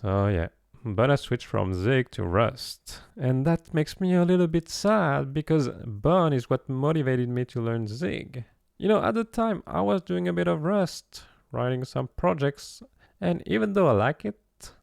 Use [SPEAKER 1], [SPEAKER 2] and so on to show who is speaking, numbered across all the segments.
[SPEAKER 1] Oh yeah, but I switched from Zig to Rust. And that makes me a little bit sad because Bun is what motivated me to learn Zig. At the time I was doing a bit of Rust, writing some projects, and even though I like it,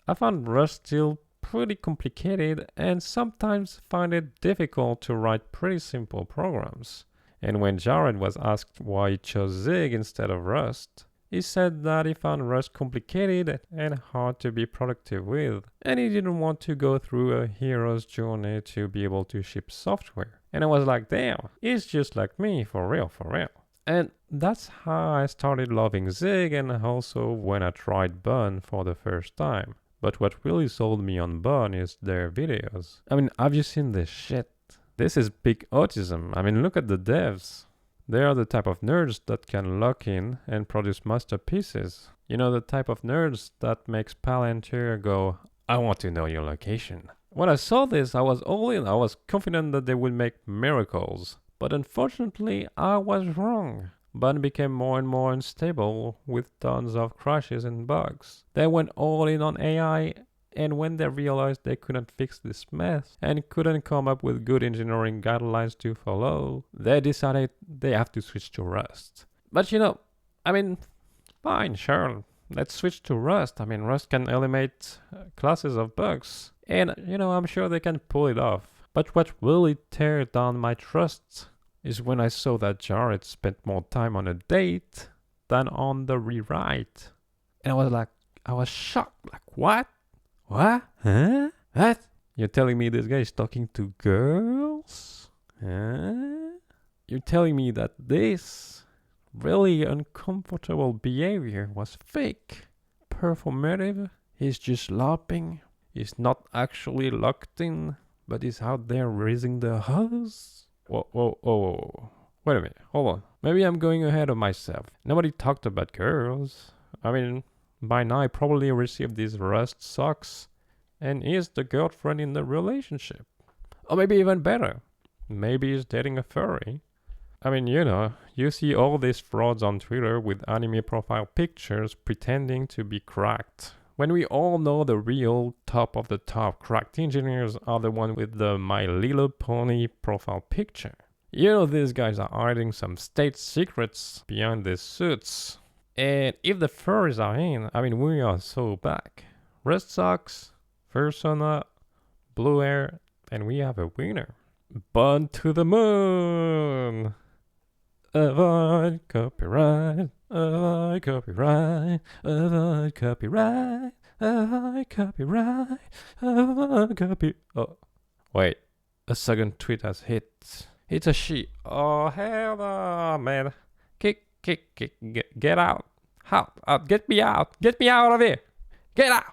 [SPEAKER 1] I found Rust still pretty complicated and sometimes find it difficult to write pretty simple programs. And when Jared was asked why he chose Zig instead of Rust, he said that he found Rust complicated and hard to be productive with, and he didn't want to go through a hero's journey to be able to ship software. And I was like, damn, he's just like me, for real, for real. And that's how I started loving Zig and also when I tried Bun for the first time. But what really sold me on Bun is their videos. I mean, have you seen this shit? This is big autism. I mean, look at the devs. They are the type of nerds that can lock in and produce masterpieces. The type of nerds that makes Palantir go, I want to know your location. When I saw this, I was all in. I was confident that they would make miracles. But unfortunately, I was wrong. Bun became more and more unstable with tons of crashes and bugs. They went all in on AI, and when they realized they couldn't fix this mess and couldn't come up with good engineering guidelines to follow, they decided they have to switch to Rust. But fine, sure, let's switch to Rust. I mean, Rust can eliminate classes of bugs, and I'm sure they can pull it off. But what really tears down my trust is when I saw that Jared spent more time on a date than on the rewrite. And I was shocked. Like, what? What? Huh? What? You're telling me this guy is talking to girls? Huh? You're telling me that this really uncomfortable behavior was fake, performative? He's just LARPing? He's not actually locked in, but he's out there raising the hose? Whoa. Wait a minute, hold on. Maybe I'm going ahead of myself. Nobody talked about girls. I mean, by now I probably received these Rust socks and is the girlfriend in the relationship. Or maybe even better. Maybe he's dating a furry. I mean, you see all these frauds on Twitter with anime profile pictures pretending to be cracked. When we all know the real top of the top cracked engineers are the one with the My Little Pony profile picture. These guys are hiding some state secrets behind these suits. And if the furries are in, I mean, we are so back. Rust socks, Fursona, blue hair, and we have a winner. Bun to the moon! Avoid copyright, avoid copyright, avoid copyright, avoid copyright, avoid copy... Oh, wait, a second tweet has hit. It's a she. Oh, hell no, man. Kick, get out. Out, get me out of here. Get out.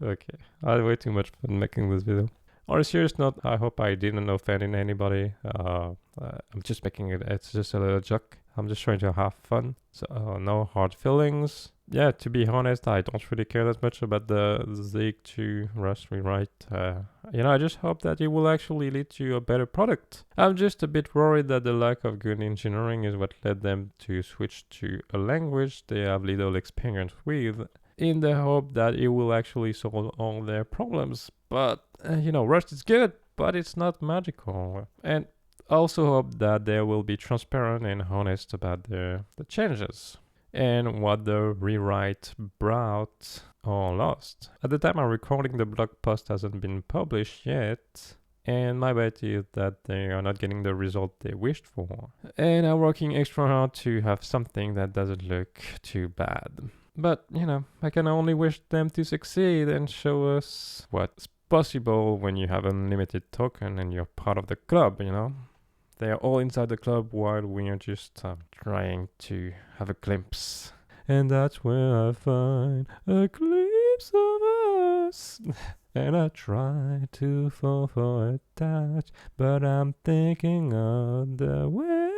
[SPEAKER 1] Okay, I had way too much fun making this video. On a serious note, I hope I didn't offend anybody. I'm just making it, it's just a little joke. I'm just trying to have fun. So no hard feelings. Yeah, to be honest, I don't really care that much about the Zig to Rust rewrite. I just hope that it will actually lead to a better product. I'm just a bit worried that the lack of good engineering is what led them to switch to a language they have little experience with, in the hope that it will actually solve all their problems. But, Rust is good, but it's not magical. And also hope that they will be transparent and honest about the changes and what the rewrite brought or lost. At the time I'm recording, the blog post hasn't been published yet, and my bet is that they are not getting the result they wished for. And I'm working extra hard to have something that doesn't look too bad. But, I can only wish them to succeed and show us what's possible when you have unlimited token and you're part of the club, They are all inside the club while we are just trying to have a glimpse. And that's where I find a glimpse of us. And I try to fall for a touch, but I'm thinking of the way